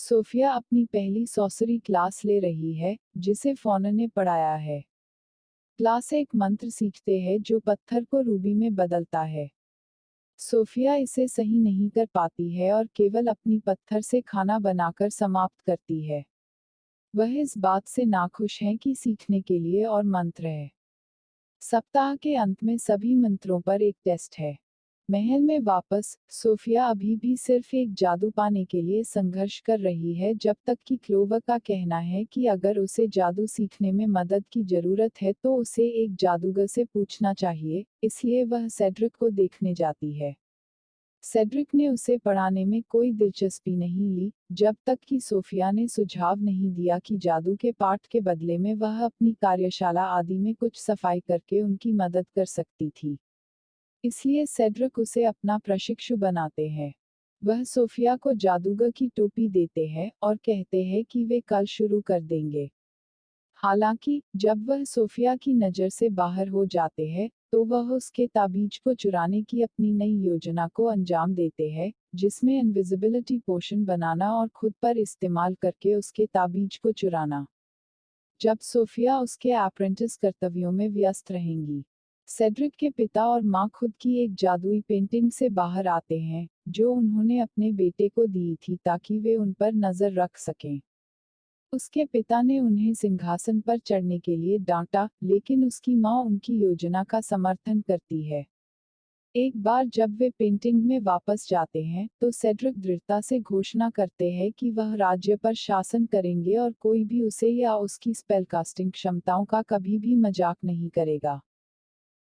Sophia अपनी पहली sorcery class ले रही है, जिसे फॉना ने पढ़ाया है। क्लास एक मंत्र सीखते हैं जो पत्थर को रूबी में बदलता है। सोफिया इसे सही नहीं कर पाती है और केवल अपनी पत्थर से खाना बनाकर समाप्त करती है। वह इस बात से नाखुश है कि सीखने के लिए और मंत्र है। सप्ताह के अंत में सभी मंत्रों पर एक टेस्ट है। महल में वापस, सोफिया अभी भी सिर्फ एक जादू पाने के लिए संघर्ष कर रही है जब तक कि क्लोवर का कहना है कि अगर उसे जादू सीखने में मदद की जरूरत है तो उसे एक जादूगर से पूछना चाहिए, इसलिए वह सेड्रिक को देखने जाती है। सेड्रिक ने उसे पढ़ाने में कोई दिलचस्पी नहीं ली, जब तक कि सोफिया ने सुझाव नहीं दिया कि जादू के पाठ के बदले में वह अपनी कार्यशाला आदि में कुछ सफाई करके उनकी मदद कर सकती थी। इसलिए सेड्रिक उसे अपना प्रशिक्षु बनाते हैं। वह सोफिया को जादूगर की टोपी देते हैं और कहते हैं कि वे कल शुरू कर देंगे। हालांकि, जब वह सोफिया की नज़र से बाहर हो जाते हैं, तो वह उसके ताबीज को चुराने की अपनी नई योजना को अंजाम देते हैं, जिसमें इनविजिबिलिटी पोशन बनाना और खुद पर इस्तेमाल करके उसके ताबीज को चुराना। जब सोफिया उसके अप्रेंटिस कर्तव्यों में व्यस्त रहेंगी, सेड्रिक के पिता और माँ खुद की एक जादुई पेंटिंग से बाहर आते हैं, जो उन्होंने अपने बेटे को दी थी ताकि वे उन पर नजर रख सकें। उसके पिता ने उन्हें सिंहासन पर चढ़ने के लिए डांटा, लेकिन उसकी माँ उनकी योजना का समर्थन करती है। एक बार जब वे पेंटिंग में वापस जाते हैं, तो सेड्रिक दृढ़ता से घोषणा करते हैं कि वह राज्य पर शासन करेंगे और कोई भी उसे या उसकी स्पेलकास्टिंग क्षमताओं का कभी भी मजाक नहीं करेगा।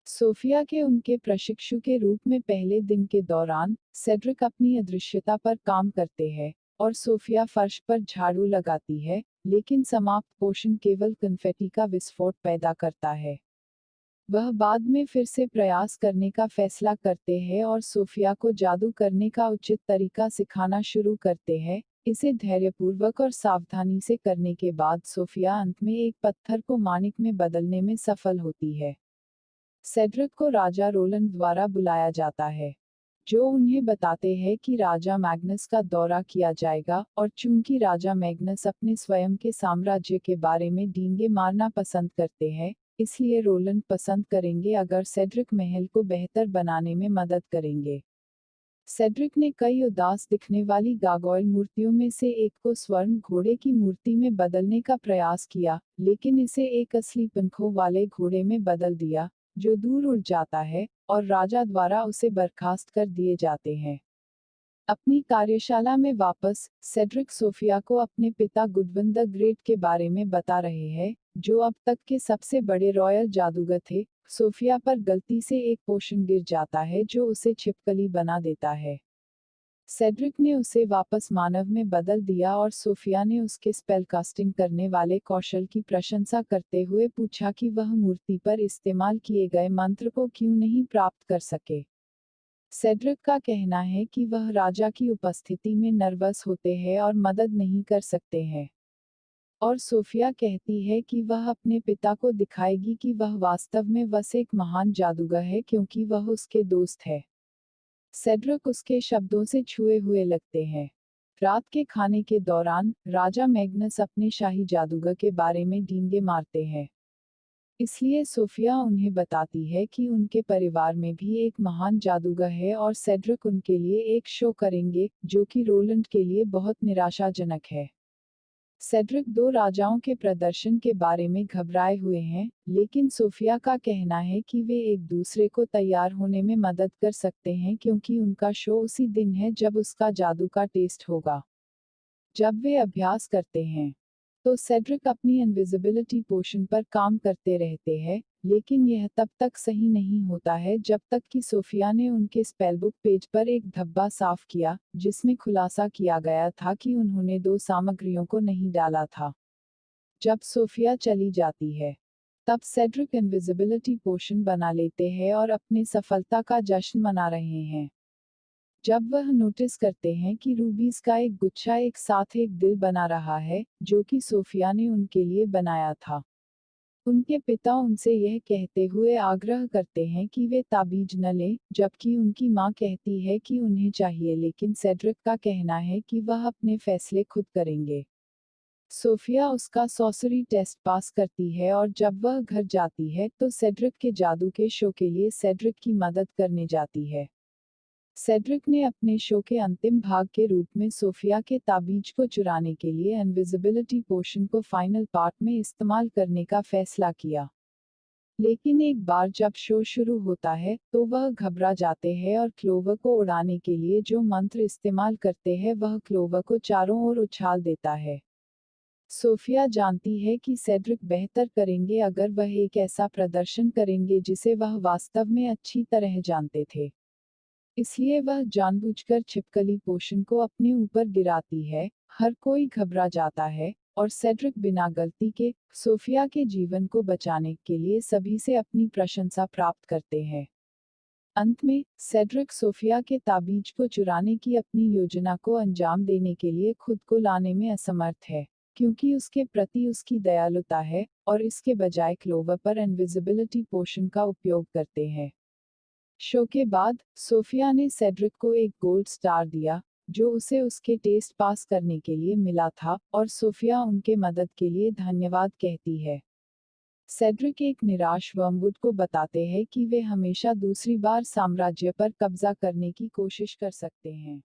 सोफिया के उनके प्रशिक्षु के रूप में पहले दिन के दौरान, सेड्रिक अपनी अदृश्यता पर काम करते हैं, और सोफिया फर्श पर झाड़ू लगाती है, लेकिन समाप्त पोषण केवल कन्फेटी का विस्फोट पैदा करता है। वह बाद में फिर से प्रयास करने का फैसला करते हैं और सोफिया को जादू करने का उचित तरीका सिखाना शुरू करते हैं। इसे धैर्यपूर्वक और सावधानी से करने के बाद सोफिया अंत में एक पत्थर को माणिक में बदलने में सफल होती है। सेड्रिक को राजा रोलंड द्वारा बुलाया जाता है, जो उन्हें बताते हैं कि राजा मैग्नस का दौरा किया जाएगा, और चूंकि राजा मैग्नस अपने स्वयं के साम्राज्य के बारे में डींगे मारना पसंद करते हैं, इसलिए रोलंड पसंद करेंगे अगर सेड्रिक महल को बेहतर बनाने में मदद करेंगे। सेड्रिक ने कई उदास दिखने वाली गार्गोयल मूर्तियों में से एक को स्वर्ण घोड़े की मूर्ति में बदलने का प्रयास किया, लेकिन इसे एक असली पंखों वाले घोड़े में बदल दिया, जो दूर उड़ जाता है, और राजा द्वारा उसे बर्खास्त कर दिए जाते हैं। अपनी कार्यशाला में वापस, सेड्रिक सोफिया को अपने पिता गुडविन द ग्रेट के बारे में बता रहे हैं, जो अब तक के सबसे बड़े रॉयल जादूगर थे। सोफिया पर गलती से एक पोशन गिर जाता है जो उसे छिपकली बना देता है। सेड्रिक ने उसे वापस मानव में बदल दिया और सोफिया ने उसके स्पेलकास्टिंग करने वाले कौशल की प्रशंसा करते हुए पूछा कि वह मूर्ति पर इस्तेमाल किए गए मंत्र को क्यों नहीं प्राप्त कर सके। सेड्रिक का कहना है कि वह राजा की उपस्थिति में नर्वस होते हैं और मदद नहीं कर सकते हैं। और सोफिया कहती है कि वह अपने पिता को दिखाएगी कि वह वास्तव में बस एक महान जादूगर है क्योंकि वह उसके दोस्त है। सेड्रिक उसके शब्दों से छुए हुए लगते हैं। रात के खाने के दौरान, राजा मैग्नस अपने शाही जादूगर के बारे में डींगे मारते हैं। इसलिए सोफिया उन्हें बताती है कि उनके परिवार में भी एक महान जादूगर है और सेड्रिक उनके लिए एक शो करेंगे, जो कि रोलंड के लिए बहुत निराशाजनक है। सेड्रिक दो राजाओं के प्रदर्शन के बारे में घबराए हुए हैं, लेकिन सोफिया का कहना है कि वे एक दूसरे को तैयार होने में मदद कर सकते हैं क्योंकि उनका शो उसी दिन है जब उसका जादू का टेस्ट होगा। जब वे अभ्यास करते हैं, तो सेड्रिक अपनी इनविजिबिलिटी पोशन पर काम करते रहते हैं, लेकिन यह तब तक सही नहीं होता है जब तक कि सोफिया ने उनके स्पेलबुक पेज पर एक धब्बा साफ किया, जिसमें खुलासा किया गया था कि उन्होंने दो सामग्रियों को नहीं डाला था। जब सोफिया चली जाती है, तब सेड्रिक इनविजिबिलिटी पोशन बना लेते हैं और अपनी सफलता का जश्न मना रहे हैं। जब वह नोटिस करते हैं कि रूबीज का एक गुच्छा एक साथ एक दिल बना रहा है, जो कि सोफिया ने उनके लिए बनाया था। उनके पिता उनसे यह कहते हुए आग्रह करते हैं कि वे ताबीज न लें, जबकि उनकी मां कहती है कि उन्हें चाहिए, लेकिन सेड्रिक का कहना है कि वह अपने फैसले खुद करेंगे। सोफिया उसका सॉर्सरी टेस्ट पास करती है और जब वह घर जाती है तो सेड्रिक के जादू के शो के लिए सेड्रिक की मदद करने जाती है। सेड्रिक ने अपने शो के अंतिम भाग के रूप में सोफिया के ताबीज को चुराने के लिए इनविजिबिलिटी पोशन को फाइनल पार्ट में इस्तेमाल करने का फैसला किया। लेकिन एक बार जब शो शुरू होता है तो वह घबरा जाते हैं और क्लोवर को उड़ाने के लिए जो मंत्र इस्तेमाल करते हैं वह क्लोवर को चारों ओर उछाल देता है। सोफिया जानती है कि सेड्रिक बेहतर करेंगे अगर वह एक ऐसा प्रदर्शन करेंगे जिसे वह वास्तव में अच्छी तरह जानते थे। इसलिए वह जानबूझकर छिपकली पोशन को अपने ऊपर गिराती है। हर कोई घबरा जाता है और सेड्रिक बिना गलती के सोफिया के जीवन को बचाने के लिए सभी से अपनी प्रशंसा प्राप्त करते हैं। अंत में सेड्रिक सोफिया के ताबीज को चुराने की अपनी योजना को अंजाम देने के लिए खुद को लाने में असमर्थ है, क्योंकि उसके प्रति उसकी दयालुता है, और इसके बजाय क्लोवर पर इनविजिबिलिटी पोशन का उपयोग करते हैं। शो के बाद सोफिया ने सेड्रिक को एक गोल्ड स्टार दिया, जो उसे उसके टेस्ट पास करने के लिए मिला था, और सोफिया उनके मदद के लिए धन्यवाद कहती है। सेड्रिक एक निराश वर्मवुड को बताते हैं कि वे हमेशा दूसरी बार साम्राज्य पर कब्जा करने की कोशिश कर सकते हैं।